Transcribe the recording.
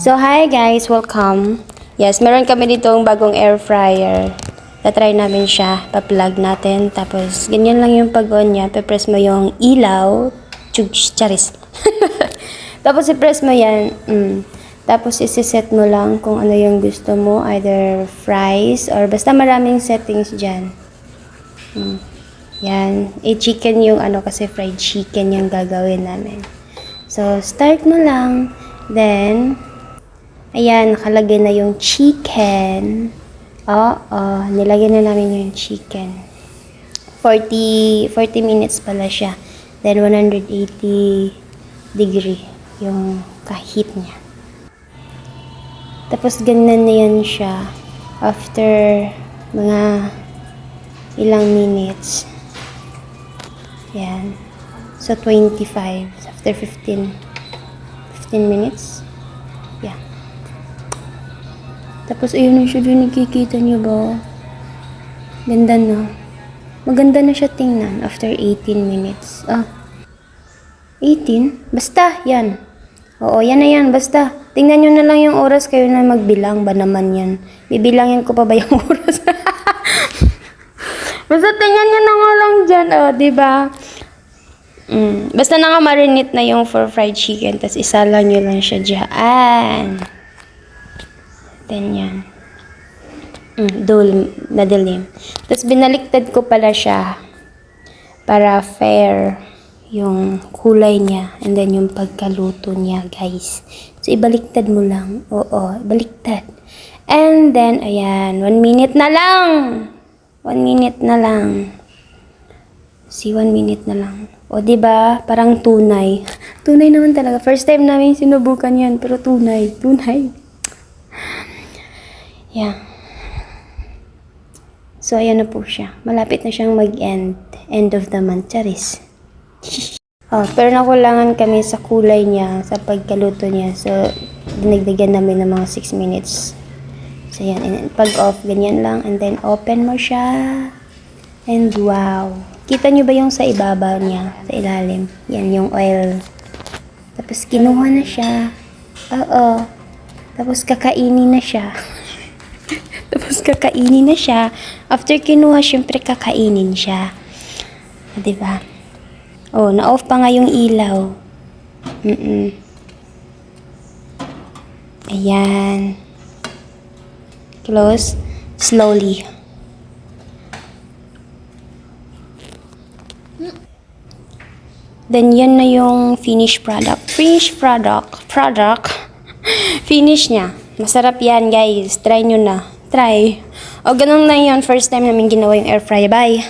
So, hi guys! Welcome! Yes, meron kami ditong bagong air fryer. Tatry namin siya. Pa-plug natin. Tapos, ganyan lang yung pag-on niya. Pa-press mo yung ilaw. Charis. Tapos, i-press mo yan. Tapos, isi-set mo lang kung ano yung gusto mo. Either fries or basta maraming settings dyan. Yan. Chicken yung kasi fried chicken yung gagawin namin. So, start mo lang. Then, ayan, nakalagay na yung chicken. Oo, nilagay na namin yung chicken. 40 minutes pala siya. Then, 180 degree yung kahit niya. Tapos, ganyan na yan siya. After mga ilang minutes. Yan. So, 25. After 15 minutes. Yeah. Tapos, ayun na siya doon. Nakikita niyo ba? Ganda na. Maganda na siya tingnan after 18 minutes. 18? Basta, yan. Oo, yan na yan. Basta. Tingnan nyo na lang yung oras. Kayo na magbilang ba naman yan? Bibilangin ko pa ba yung oras? Basta tingnan nyo na nga lang dyan. Diba? Basta naka-marinate na yung for fried chicken. Tapos isala nyo lang siya dyan. Then yan. Nadilim. Tapos binaliktad ko pala siya. Para fair yung kulay niya. And then yung pagkaluto niya, guys. So ibaliktad mo lang. Oo, baliktad. And then, ayan. 1 minute na lang. 1 minute na lang. See, 1 minute na lang. O, diba? Parang tunay. Tunay naman talaga. First time namin sinubukan yan. Pero tunay. Tunay. Yeah. So, ayan na po siya. Malapit na siyang mag-end. End of the month. Charis. Pero nakulangan kami sa kulay niya. Sa pagkaluto niya. So, dinagdagan namin ng mga 6 minutes. So, yan. And pag off, ganyan lang. And then, open mo siya. And wow. Kita nyo ba yung sa ibabaw niya? Sa ilalim. Yan, yung oil. Tapos, kinuha na siya. Oo. Tapos, kakainin na siya. After kinuha, syempre, kakainin siya. Diba? Oh, na-off pa nga yung ilaw. Ayan. Close. Slowly. Then, yan na yung finished product. Finish niya. Masarap yan, guys. Try nyo na. Try. O, ganun na yun. First time namin ginawa yung air fryer. Bye!